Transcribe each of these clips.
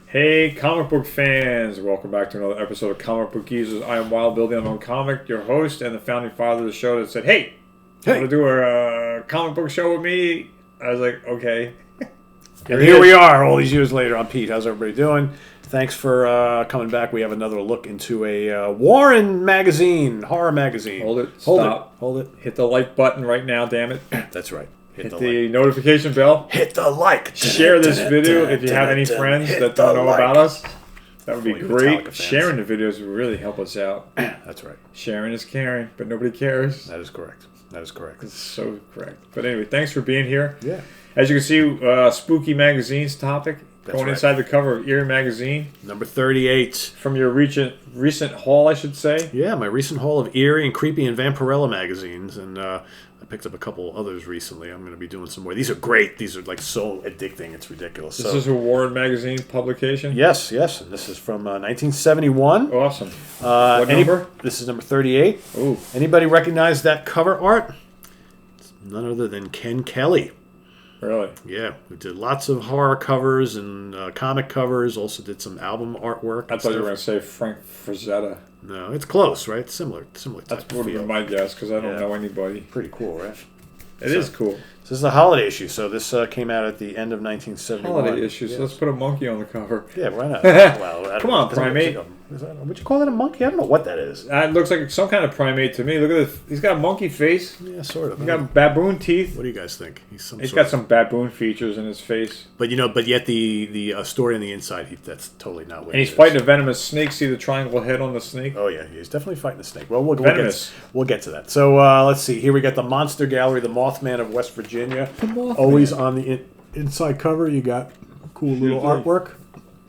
Hey, comic book fans! Welcome back to another episode of Comic Book Geezers. I am Wild Bill, the Unknown Comic, your host and the founding father of the show that said, Hey, you want to do a comic book show with me? I was like, okay. And here we are, all these years later. I'm Pete. How's everybody doing? Thanks for coming back. We have another look into a Warren magazine, horror magazine. Hold it. Stop. Hold it. Hit the like button right now, damn it. That's right. Hit the notification bell. Hit the like. Share this video if you have any friends that don't know about us. That would be great. Sharing the videos would really help us out. That's right. Sharing is caring, but nobody cares. That is correct. That is correct. It's so correct. But anyway, thanks for being here. Yeah. As you can see, spooky magazines topic. That's going right. inside the cover of Eerie magazine. Number 38. From your recent haul, I should say. Yeah, my recent haul of Eerie and Creepy and Vampirella magazines. And I picked up a couple others recently. I'm going to be doing some more. These are great. These are like so addicting. It's ridiculous. This is a Warren magazine publication? Yes. And this is from 1971. Awesome. What number? This is number 38. Ooh. Anybody recognize that cover art? It's none other than Ken Kelly. Really? Yeah, we did lots of horror covers and comic covers. Also did some album artwork. I thought you were going to say Frank Frazetta. No, it's close, right? Similar type That's of would have feel. been my guess because I don't know anybody. Pretty cool, right? It is cool. This is a holiday issue, so this came out at the end of 1971. Holiday issue, so let's put a monkey on the cover. Yeah, why not? Well, Come on, primate. Would you call it a monkey? I don't know what that is. It looks like some kind of primate to me. Look at this. He's got a monkey face. Yeah, sort of. He's got baboon teeth. What do you guys think? He's got some baboon features in his face. But yet the story on the inside, that's totally not what. And he's fighting a venomous snake. See the triangle head on the snake? Oh yeah, he's definitely fighting the snake. Well, we'll get to that. So let's see. Here we got the Monster Gallery, the Mothman of West Virginia. Always on the inside cover, you got cool little artwork.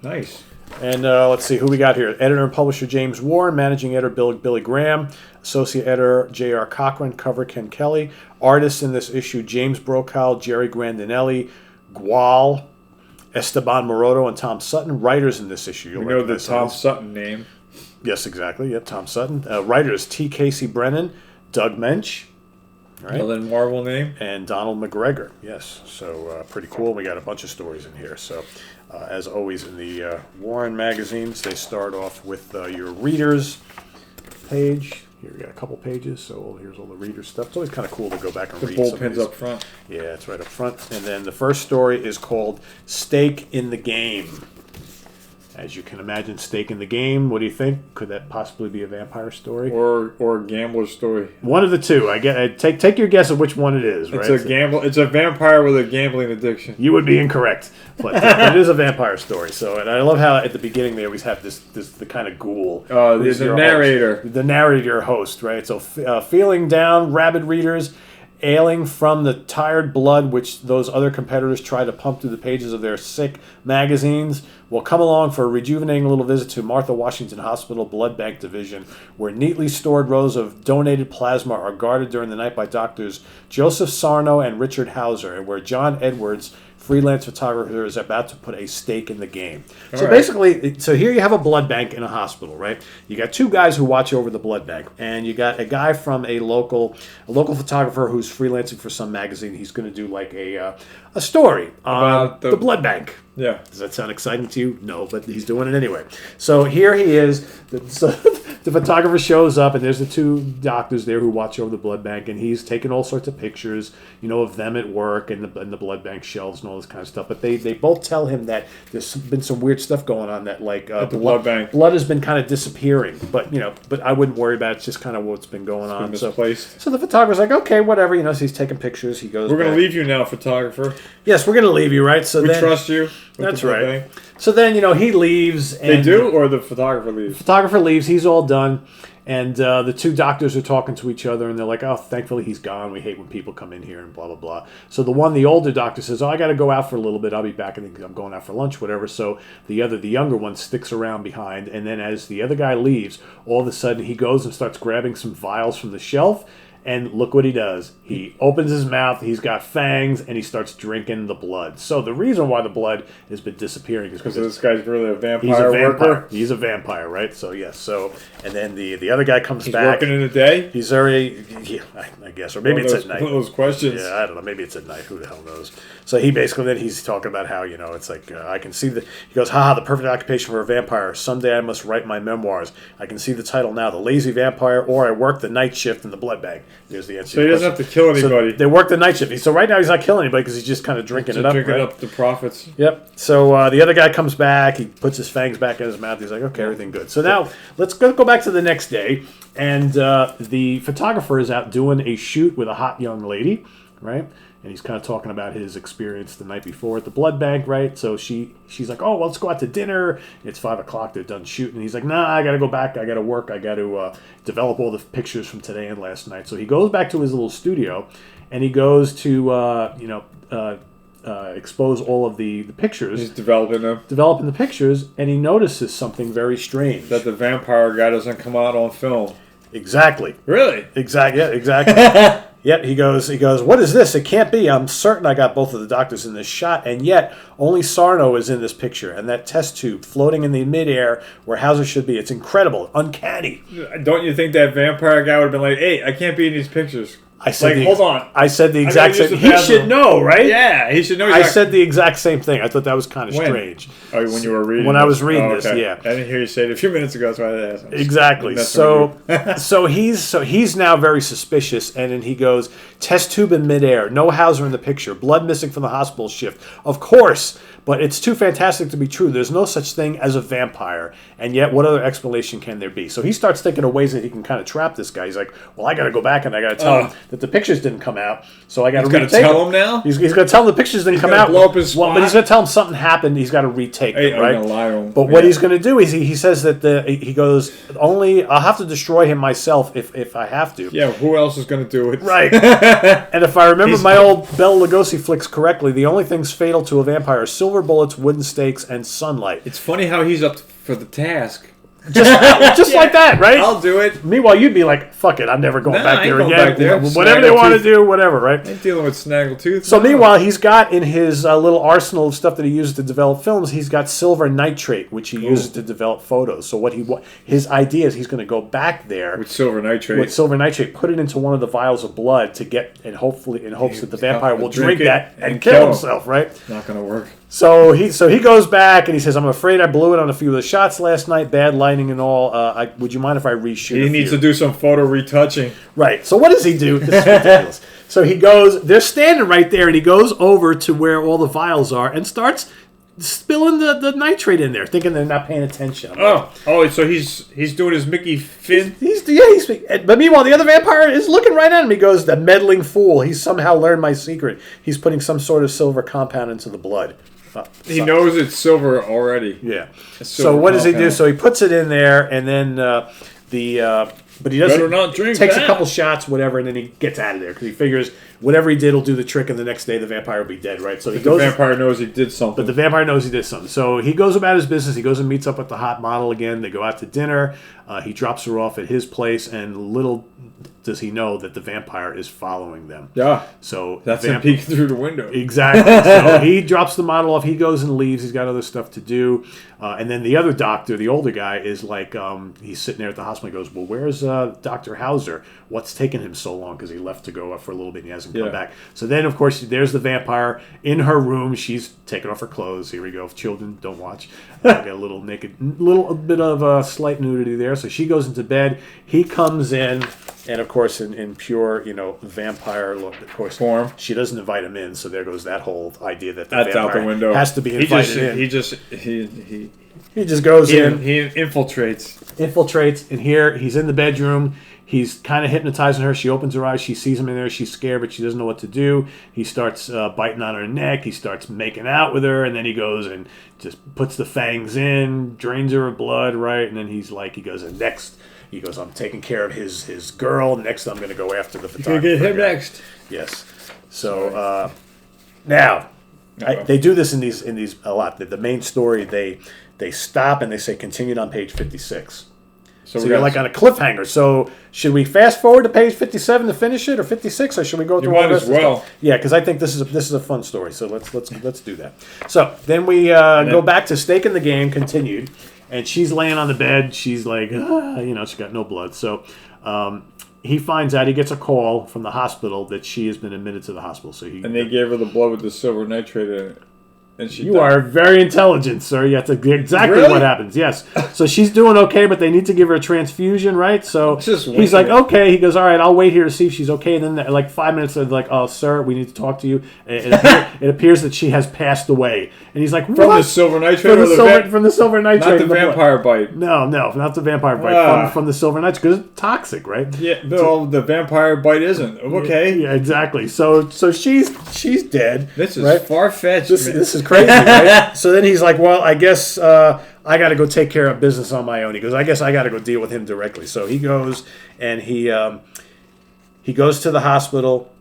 Nice. And let's see who we got here. Editor and publisher James Warren, managing editor Billy Graham, associate editor J.R. Cochran, cover Ken Kelly, artists in this issue James Brokaw, Jerry Grandinelli, Gual, Esteban Moroto, and Tom Sutton. Writers in this issue. You know the Tom Sutton name. Yes, exactly. Yep, Tom Sutton. Writers T. Casey Brennan, Doug Mensch. Right. Another Marvel name. And Donald McGregor, yes. So pretty cool. We got a bunch of stories in here. So as always in the Warren magazines, they start off with your readers page. Here we got a couple pages. So here's all the reader stuff. It's always kind of cool to go back and read. The bullpen's up front. Yeah, it's right up front. And then the first story is called Stake in the Game. As you can imagine, stake in the game. What do you think? Could that possibly be a vampire story? Or a gambler story? One of the two. I get. Take your guess of which one it is. Right? It's a vampire with a gambling addiction. You would be incorrect, but it is a vampire story. So, and I love how at the beginning they always have the kind of ghoul. The narrator. The narrator host, right? So, feeling down, rabid readers. Ailing from the tired blood which those other competitors try to pump through the pages of their sick magazines, will come along for a rejuvenating little visit to Martha Washington Hospital Blood Bank Division, where neatly stored rows of donated plasma are guarded during the night by doctors Joseph Sarno and Richard Hauser, and where John Edwards, freelance photographer, is about to put a stake in the game. Basically, here you have a blood bank in a hospital, right? You got two guys who watch over the blood bank, and you got a guy from a local photographer who's freelancing for some magazine. He's going to do like a story on the blood bank. Yeah. Does that sound exciting to you? No, but he's doing it anyway. So here he is. The photographer shows up, and there's the two doctors there who watch over the blood bank, and he's taking all sorts of pictures, of them at work and the blood bank shelves and all this kind of stuff. But they both tell him that there's been some weird stuff going on, that like at the blood bank, blood has been kind of disappearing. But but I wouldn't worry about it. It's just kind of what's been going on. Misplaced. So the photographer's like, okay, whatever. So he's taking pictures. He goes, we're going to leave you now, photographer. Yes, we're going to leave you, right? So we trust you. That's right. So then, he leaves. And they do, or the photographer leaves? The photographer leaves. He's all done. And the two doctors are talking to each other, and they're like, oh, thankfully he's gone. We hate when people come in here and blah, blah, blah. So the older doctor says, oh, I got to go out for a little bit. I'll be back. I think I'm going out for lunch, whatever. So the younger one sticks around behind. And then as the other guy leaves, all of a sudden he goes and starts grabbing some vials from the shelf. And look what he does. He opens his mouth, he's got fangs, and he starts drinking the blood. So the reason why the blood has been disappearing is because this guy's really a vampire. He's a vampire. Worker. He's a vampire, right? So, yes. So, and then the other guy comes back. Working in the day? He's already, yeah, I guess. Or maybe it's at night. One of those questions. Yeah, I don't know. Maybe it's at night. Who the hell knows? So he basically, then he's talking about how, it's like, I can see he goes, haha, the perfect occupation for a vampire. Someday I must write my memoirs. I can see the title now, The Lazy Vampire, or I work the night shift in the blood bank. There's the answer. So he doesn't have to kill anybody. So they work the night shift. So right now he's not killing anybody because he's just kind of drinking it up. Drinking up the profits. Yep. So the other guy comes back. He puts his fangs back in his mouth. He's like, okay, everything good. So now let's go back to the next day. And the photographer is out doing a shoot with a hot young lady, right? And he's kind of talking about his experience the night before at the blood bank, right? So she's like, oh, well, let's go out to dinner. It's 5 o'clock. They're done shooting. He's like, nah, I got to go back. I got to work. I got to develop all the pictures from today and last night. So he goes back to his little studio, and he goes to, expose all of the pictures. He's developing them. Developing the pictures, and he notices something very strange. That the vampire guy doesn't come out on film. Exactly. Really? Exactly. Yeah, exactly. Yep, he goes, what is this? It can't be. I'm certain I got both of the doctors in this shot, and yet only Sarno is in this picture, and that test tube floating in the midair where Hauser should be. It's incredible. Uncanny. Don't you think that vampire guy would have been like, hey, I can't be in these pictures? I said like, hold on. I said the exact same thing. He should know, right? Yeah, he should know. I said the exact same thing. I thought that was kind of strange. Oh, when you were reading When I was reading this, yeah. I didn't hear you say it a few minutes ago, that's why I asked. Exactly. So he's now very suspicious, and then he goes, test tube in midair, no Hauser in the picture, blood missing from the hospital shift. Of course, but it's too fantastic to be true. There's no such thing as a vampire, and yet what other explanation can there be? So he starts thinking of ways that he can kind of trap this guy. He's like, well, I got to go back and I got to tell him that the pictures didn't come out, so I got to retake them. He's going to tell him now? He's going to tell him the pictures didn't come out. Blow up his spot. But he's going to tell him something happened. He's got to retake them, right? Lie to him. But what he's going to do is he says that he goes, only I'll have to destroy him myself if I have to. Yeah, who else is going to do it? Right. And if I remember my old Bela Lugosi flicks correctly, the only things fatal to a vampire are silver bullets, wooden stakes, and sunlight. It's funny how he's up for the task. Just like that, right? I'll do it. Meanwhile, you'd be like, fuck it, I'm never going back there again. Back there. Whatever they want to do, whatever, right? Ain't dealing with Snaggletooth. So meanwhile, he's got in his little arsenal of stuff that he uses to develop films, he's got silver nitrate, which he uses to develop photos. So his idea is he's going to go back there with silver nitrate, put it into one of the vials of blood to get, and hopefully in hopes that the vampire will drink that and kill himself, right? Not going to work. So he goes back and he says, I'm afraid I blew it on a few of the shots last night, bad lighting and all. Would you mind if I reshoot He needs to do some photo retouching. Right. So what does he do? This is ridiculous. So he goes, they're standing right there, and he goes over to where all the vials are and starts spilling the nitrate in there, thinking they're not paying attention. So he's doing his Mickey Finn? But meanwhile, the other vampire is looking right at him. He goes, the meddling fool. He's somehow learned my secret. He's putting some sort of silver compound into the blood. He knows it's silver already. Yeah. So what does he do? So he puts it in there, and then but he doesn't. Takes a couple shots, whatever, and then he gets out of there because he figures whatever he did will do the trick, and the next day the vampire will be dead, right? So he goes. The vampire knows he did something. But the vampire knows he did something. So he goes about his business. He goes and meets up with the hot model again. They go out to dinner. He drops her off at his place, and little does he know that the vampire is following them. Yeah. So that's him peeking through the window. Exactly. So he drops the model off. He goes and leaves. He's got other stuff to do. And then the other doctor, the older guy, is like, he's sitting there at the hospital. He goes, well, where's Dr. Hauser? What's taking him so long? Because he left to go for a little bit and he hasn't come back. So then, of course, there's the vampire in her room. She's taking off her clothes. Here we go. Children, don't watch. Got a little bit of slight nudity there. So she goes into bed. He comes in. And, of course, in pure, vampire look, of course, form, she doesn't invite him in. So there goes that whole idea that the vampire out the window. Has to be invited in. He just goes in. He infiltrates. And here, he's in the bedroom. He's kind of hypnotizing her. She opens her eyes. She sees him in there. She's scared, but she doesn't know what to do. He starts biting on her neck. He starts making out with her. And then he goes and just puts the fangs in, drains her of blood, right? And then he goes, and next... He goes, I'm taking care of his girl. Next, I'm going to go after the photographer. You're going to get him next. Yes. So, now, they do this in these a lot. The main story, they stop and they say, continued on page 56. So you're like on a cliffhanger. So should we fast forward to page 57 to finish it, or 56, or should we go through all the rest of stuff? Yeah, because I think this is a fun story. So let's do that. So then we go back to Stake in the Game, continued, and she's laying on the bed. She's like, she got no blood. So he finds out, he gets a call from the hospital that she has been admitted to the hospital. So they gave her the blood with the silver nitrate in it. And you are very intelligent, sir. You have to exactly what happens. Yes. So she's doing okay, but they need to give her a transfusion, right? So he's like, okay. He goes, all right, I'll wait here to see if she's okay. And then like 5 minutes, they're like, oh, sir, we need to talk to you. It appears that she has passed away. And he's like, what? From the silver nitrate? From the silver nitrate. Not the vampire bite. No, not the vampire bite. From the silver nitrate, because it's toxic, right? Yeah, no, the vampire bite isn't. Okay. Yeah, exactly. So she's dead. This is far-fetched. This is crazy, right? So then he's like, well, I guess I got to go take care of business on my own. He goes, I guess I got to go deal with him directly. So he goes and he goes to the hospital,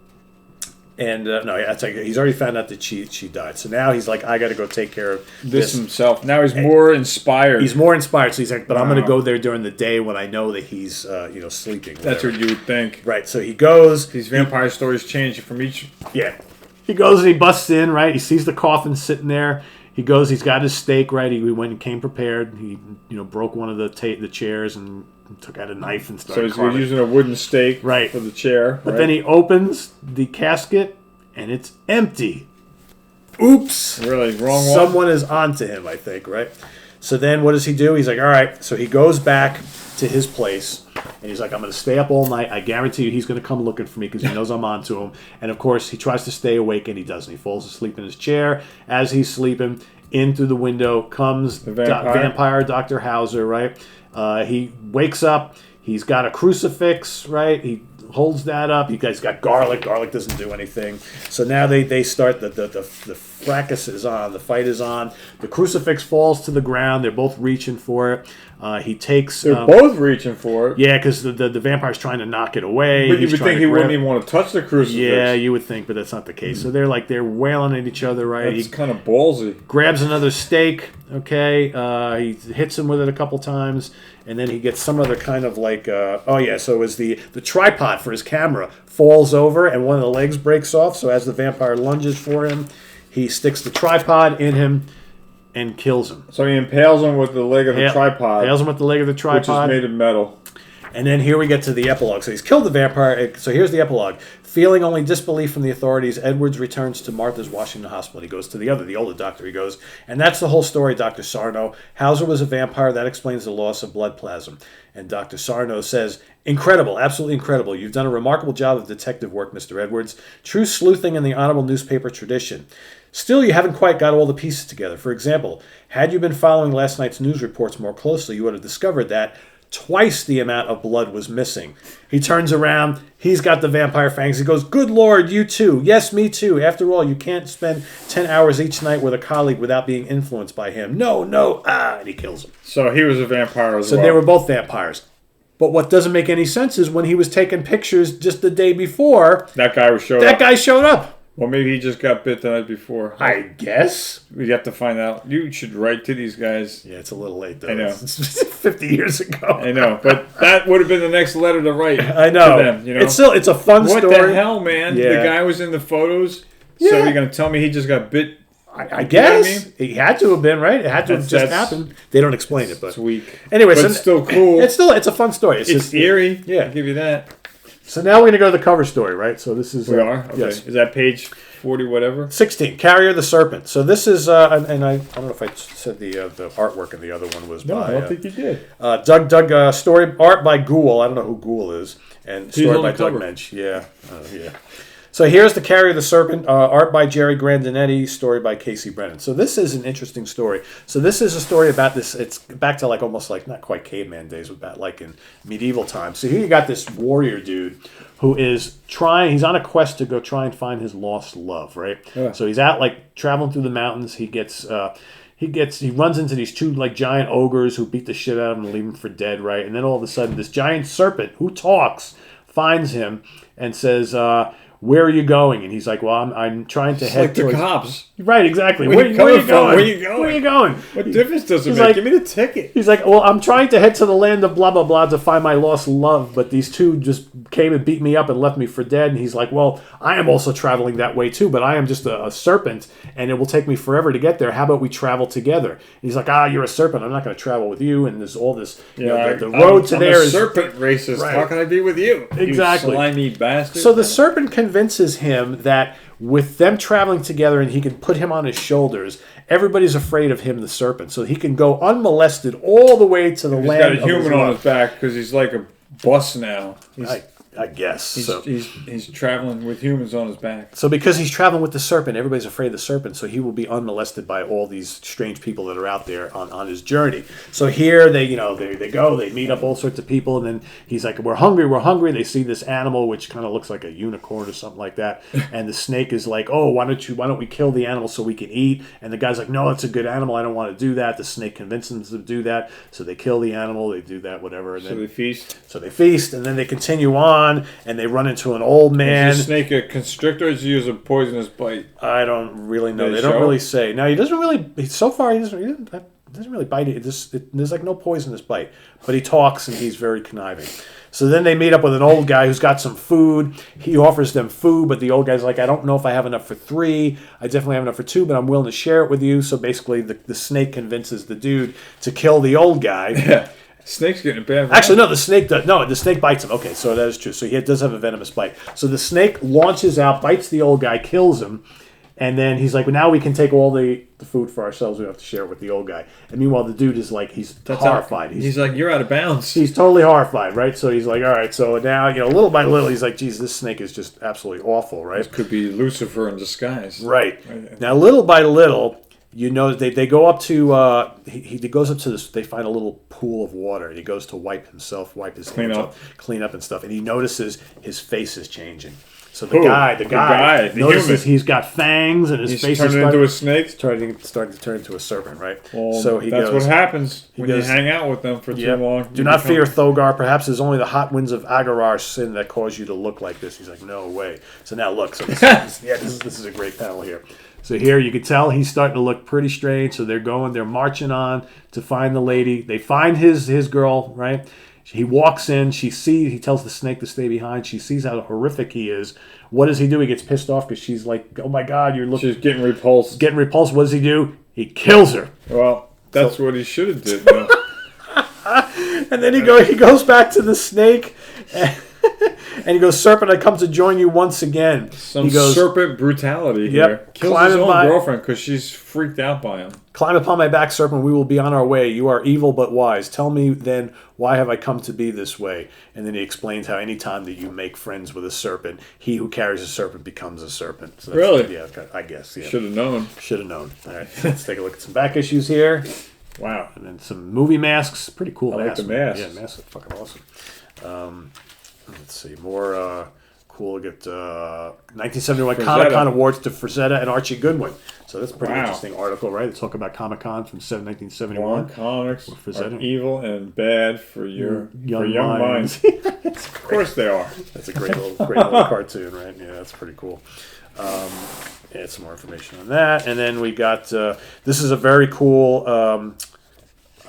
and he's already found out that she died. So now he's like, I got to go take care of this himself. Now he's more inspired. He's more inspired. So he's like, but I'm going to go there during the day when I know that he's sleeping. That's what you would think, right? So he goes. These vampire stories change from each. Yeah. He goes and he busts in, right? He sees the coffin sitting there. He goes, he's got his stake, right? He went and came prepared. He, broke one of the chairs and took out a knife and started So he's using a wooden stake for the chair. But then he opens the casket and it's empty. Oops. Really? Wrong one? Someone is onto him, I think, right? So then what does he do? He's like, all right. So he goes back to his place. And he's like, I'm going to stay up all night. I guarantee you he's going to come looking for me because he knows I'm on to him. And, of course, he tries to stay awake, and he doesn't. He falls asleep in his chair. As he's sleeping, in through the window comes the vampire Dr. Hauser, right? He wakes up. He's got a crucifix, right? He holds that up. You guys got garlic. Garlic doesn't do anything. So now they start, the fracas is on. The fight is on. The crucifix falls to the ground. They're both reaching for it. He takes... They're both reaching for it? Yeah, because the vampire's trying to knock it away. But you would think he wouldn't even want to touch the crucifix. Yeah, you would think, but that's not the case. So they're wailing at each other, right? That's kind of ballsy. Grabs another stake, okay? He hits him with it a couple times, and then he gets some other kind of so it was the tripod for his camera falls over, and one of the legs breaks off, so as the vampire lunges for him, he sticks the tripod in him and kills him. So he impales him with the leg of the tripod. Impales him with the leg of the tripod. Which is made of metal. And then here we get to the epilogue. So he's killed the vampire. So here's the epilogue. Feeling only disbelief from the authorities, Edwards returns to Martha's Washington Hospital. He goes to the older doctor. He goes, and that's the whole story, Dr. Sarno. Hauser was a vampire. That explains the loss of blood plasma. And Dr. Sarno says, incredible, absolutely incredible. You've done a remarkable job of detective work, Mr. Edwards. True sleuthing in the honorable newspaper tradition. Still, you haven't quite got all the pieces together. For example, had you been following last night's news reports more closely, you would have discovered that twice the amount of blood was missing. He turns around. He's got the vampire fangs. He goes, good Lord, you too. Yes, me too. After all, you can't spend 10 hours each night with a colleague without being influenced by him. No, and he kills him. So he was a vampire as well. So they were both vampires. But what doesn't make any sense is when he was taking pictures just the day before, that guy showed up. Well, maybe he just got bit the night before. I guess. We have to find out. You should write to these guys. Yeah, it's a little late, though. I know. It's 50 years ago. I know, but that would have been the next letter to write. I know. To them, It's a fun story. What the hell, man? Yeah. The guy was in the photos. Yeah. So you're going to tell me he just got bit? I guess. He had to have been, right? It had to have just happened. They don't explain it, but... It's weak. Anyway, but it's still cool. It's a fun story. It's eerie. Yeah. I'll give you that. So now we're going to go to the cover story, right? So this is... We are? Okay. Yes. Is that page 40 whatever? 16, Carrier the Serpent. So this is, and I don't know if I said the artwork in the other one was by... No, I don't think you did. Doug, story, art by Ghoul. I don't know who Ghoul is. And story by Doug Mensch. Yeah. Yeah. So here's the Carrier the Serpent, art by Jerry Grandinetti, story by Casey Brennan. So this is an interesting story. So this is a story about this, it's back to almost not quite caveman days, but back in medieval times. So here you got this warrior dude who is he's on a quest to go try and find his lost love, right? Yeah. So he's out traveling through the mountains. He runs into these two giant ogres who beat the shit out of him and leave him for dead, right? And then all of a sudden this giant serpent who talks finds him and says, where are you going? And he's like, well, I'm trying to head like the cops. Right, exactly. Where are you going? Where are you going? What difference does it make? Like, give me the ticket. He's like, well, I'm trying to head to the land of blah, blah, blah to find my lost love, but these two just came and beat me up and left me for dead. And he's like, well, I am also traveling that way too, but I am just a serpent, and it will take me forever to get there. How about we travel together? And he's like, you're a serpent. I'm not going to travel with you. And there's all this, the road to there is... serpent racist. Right. How can I be with you? Exactly. You slimy bastard. So the serpent convinces him that with them traveling together and he can put him on his shoulders, everybody's afraid of him, the serpent. So he can go unmolested all the way to the land. He's got a human on his back because he's like a bus now. I guess. He's traveling with humans on his back. So because he's traveling with the serpent, everybody's afraid of the serpent, so he will be unmolested by all these strange people that are out there on his journey. So here they go, they meet up all sorts of people, and then he's like, we're hungry. They see this animal which kind of looks like a unicorn or something like that, and the snake is like, oh, why don't we kill the animal so we can eat? And the guy's like, no, it's a good animal, I don't want to do that. The snake convinces them to do that, so they kill the animal, they do that, whatever. And then, So they feast, and then they continue on. And they run into an old man. Is the snake a constrictor, or does he use a poisonous bite? I don't really know. They don't really say. Now, he doesn't really... So far, he doesn't really bite it. There's like no poisonous bite. But he talks, and he's very conniving. So then they meet up with an old guy who's got some food. He offers them food, but the old guy's like, I don't know if I have enough for 3. I definitely have enough for 2, but I'm willing to share it with you. So basically, the snake convinces the dude to kill the old guy. Yeah. Snake's getting a bad. Actually, no. The snake bites him. Okay, so that is true. So he does have a venomous bite. So the snake launches out, bites the old guy, kills him, and then he's like, "Well, now we can take all the food for ourselves. We don't have to share it with the old guy." And meanwhile, the dude is like, he's horrified. He's like, "You're out of bounds." He's totally horrified, right? So he's like, "All right." So now, little by little, he's like, "Geez, this snake is just absolutely awful, right?" This could be Lucifer in disguise, right? Now, little by little. They go up to he goes up to this. They find a little pool of water, and he goes to wipe his hands up, clean up and stuff. And he notices his face is changing. So the guy notices he's got fangs, and his face is turning into a snake, starting to turn into a serpent. Right. Well, so that's what happens when you hang out with them for too long. Do not fear, Thogar. Perhaps it's only the hot winds of Agarar's sin that cause you to look like this. He's like, no way. So now look. So this is a great panel here. So here you can tell he's starting to look pretty strange. So they're marching on to find the lady. They find his girl, right? He walks in. He tells the snake to stay behind. She sees how horrific he is. What does he do? He gets pissed off because she's like, oh my God, she's getting repulsed. What does he do? He kills her. Well, that's what he should have did. No. And then he goes back to the snake. And he goes, Serpent, I come to join you once again. Serpent brutality here. Kills his own girlfriend because she's freaked out by him. Climb upon my back, Serpent. We will be on our way. You are evil but wise. Tell me then, why have I come to be this way? And then he explains how any time that you make friends with a serpent, he who carries a serpent becomes a serpent. So really? Yeah, I guess. Yeah. Should have known. All right, let's take a look at some back issues here. Wow. And then some movie masks. Pretty cool masks. Like the masks. Yeah, masks are fucking awesome. Let's see, more cool. We get 1971 Comic-Con awards to Frazetta and Archie Goodwin. So that's a pretty interesting article, right? They talk about Comic-Con from 1971. Comics are evil and bad for your young minds. Of course they are. That's a great little cartoon, right? Yeah, that's pretty cool. Add some more information on that. And then we got, this is a very cool...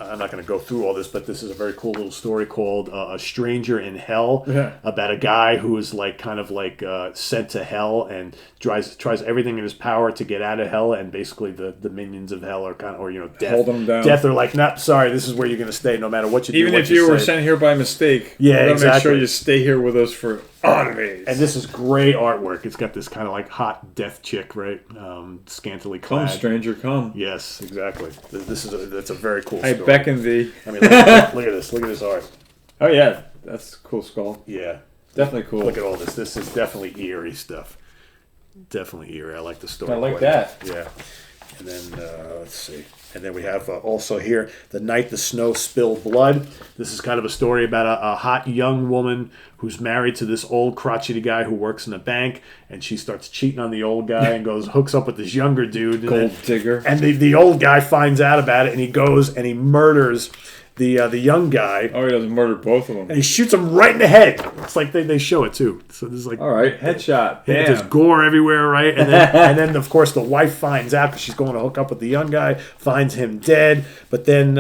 I'm not going to go through all this, but this is a very cool little story called A Stranger in Hell, about a guy who is sent to hell and tries everything in his power to get out of hell, and basically the minions of hell are death. Hold them down. Death are like, not sorry, this is where you're going to stay no matter what you do. Even if you were sent here by mistake, we're going to make sure you stay here with us for always. And this is great artwork. It's got this kind of like hot death chick, right? Scantily clad. Come, stranger, come. Yes, exactly. That's a very cool story. I beckon thee. I mean, look at this. Look at this art. Oh yeah, that's a cool skull. Yeah, definitely cool. Look at all this. This is definitely eerie stuff. Definitely eerie. I like the story. I like that. Yeah. And then let's see. And then we have also here, The Night the Snow Spilled Blood. This is kind of a story about a hot young woman who's married to this old crotchety guy who works in a bank, and she starts cheating on the old guy and hooks up with this younger dude. Gold digger. And the old guy finds out about it, and he goes and he murders the young guy. Oh, he doesn't murder both of them. And he shoots him right in the head. It's like they show it too. So there's like, all right, headshot. Damn. There's gore everywhere, right? And then of course the wife finds out because she's going to hook up with the young guy, finds him dead. But then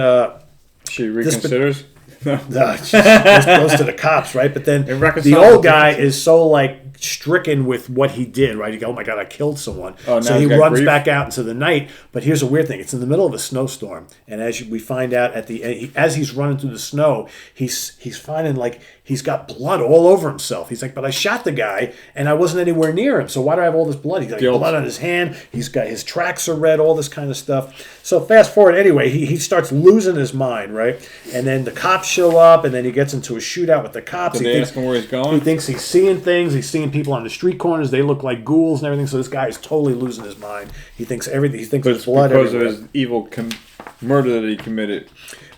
she reconsiders. She goes to the cops, right? But then the old guy is so like stricken with what he did, right? He goes, "Oh my God, I killed someone!" So he runs back out into the night. But here's a weird thing: it's in the middle of a snowstorm, and we find out at the end, as he's running through the snow, he's finding like he's got blood all over himself. He's like, "But I shot the guy, and I wasn't anywhere near him. So why do I have all this blood?" He's got blood on his hand. He's got his tracks are red, all this kind of stuff. So fast forward, anyway, he starts losing his mind, right? And then the cops show up, and then he gets into a shootout with the cops. Did they ask him where he's going? He thinks he's seeing things. He's seeing people on the street corners. They look like ghouls and everything. So this guy is totally losing his mind. He thinks everything. He thinks there's blood because everywhere. of his evil murder that he committed.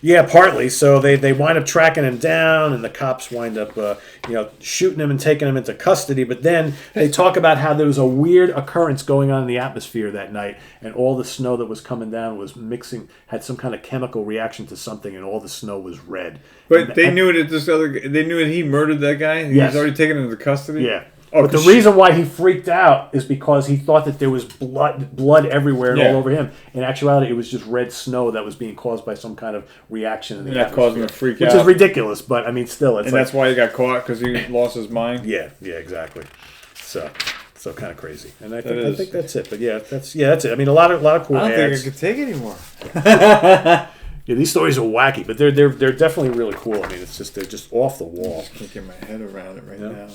Yeah, partly. So they wind up tracking him down, and the cops wind up, shooting him and taking him into custody. But then they talk about how there was a weird occurrence going on in the atmosphere that night, and all the snow that was coming down was had some kind of chemical reaction to something, and all the snow was red. But they knew that they knew that he murdered that guy. He was already taken into custody. Yeah. Oh, but the reason why he freaked out is because he thought that there was blood everywhere and all over him. In actuality, it was just red snow that was being caused by some kind of reaction in the atmosphere. That caused him to freak out. Which is ridiculous, but I mean, still. And that's why he got caught, because he lost his mind? Yeah, exactly. So kind of crazy. And I think that's it. But that's it. I mean, a lot of cool ads. I don't think I could take it anymore. Yeah, these stories are wacky, but they're definitely really cool. I mean, they're just off the wall. I can't get my head around it right now.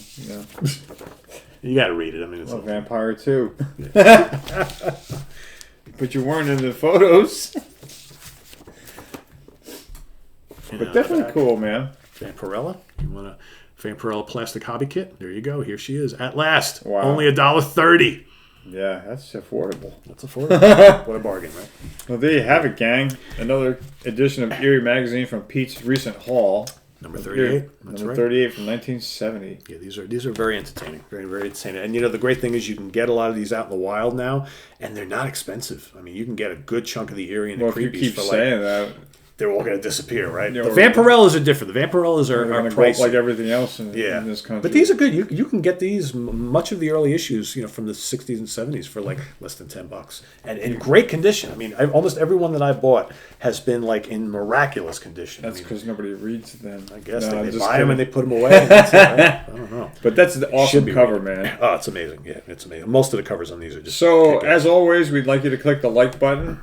You got to read it. I mean, it's a vampire too. But you weren't in the photos. But definitely cool, man. Vampirella. You want a Vampirella plastic hobby kit? There you go. Here she is at last. Wow. Only $1.30. Yeah, that's affordable. That's affordable. What a bargain, right? Well, there you have it, gang. Another edition of Eerie magazine from Pete's recent haul. Number 38. That's number 38 from 1970. Yeah, these are very entertaining. Very, very entertaining. And the great thing is you can get a lot of these out in the wild now, and they're not expensive. I mean, you can get a good chunk of the Eerie and the creepies. If you keep saying that, they're all going to disappear, right? The Vampirellas are different. The Vampirellas are pricey, like everything else in this country. But these are good. You can get these, much of the early issues, from the 60s and 70s for like less than $10, and in great condition. I mean, almost every one that I bought has been like in miraculous condition. That's because nobody reads them. I guess they buy them and they put them away. And that's it, right? I don't know. But that's the awesome cover, man. Oh, it's amazing. Yeah, it's amazing. Most of the covers on these are just as always, we'd like you to click the like button.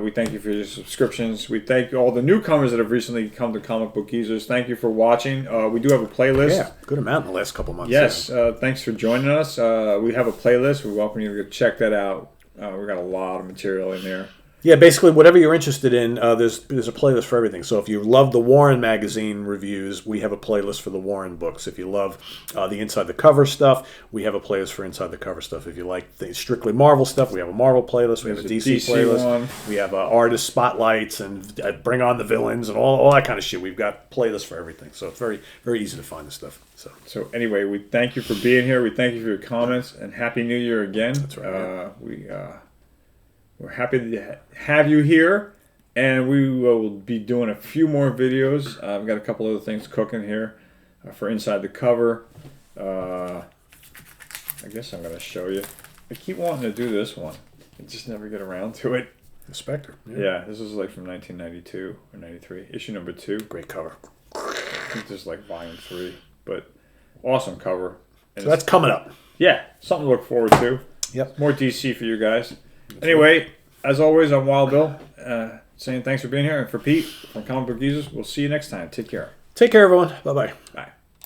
We thank you for your subscriptions. We thank all the newcomers that have recently come to Comic Book Geezers. Thank you for watching. We do have a playlist. Yeah, good amount in the last couple months. Yes, thanks for joining us. We have a playlist. We welcome you to check that out. We've got a lot of material in there. Yeah, basically, whatever you're interested in, there's a playlist for everything. So if you love the Warren magazine reviews, we have a playlist for the Warren books. If you love the Inside the Cover stuff, we have a playlist for Inside the Cover stuff. If you like the strictly Marvel stuff, we have a Marvel playlist. We have a DC playlist. One. We have artist spotlights and bring on the villains and all that kind of shit. We've got playlists for everything. So it's very, very easy to find this stuff. So anyway, we thank you for being here. We thank you for your comments, and Happy New Year again. That's right. We're happy to have you here, and we will be doing a few more videos. I've got a couple other things cooking here for Inside the Cover. I guess I'm going to show you. I keep wanting to do this one. I just never get around to it. The Spectre. Yeah, this is like from 1992 or 93. Issue number 2. Great cover. I think this is like volume 3. But awesome cover. And so that's coming up. Yeah, something to look forward to. Yep. More DC for you guys. Anyway, as always, I'm Wild Bill, saying thanks for being here. And for Pete from Comic Book Geezers, we'll see you next time. Take care. Take care, everyone. Bye-bye. Bye.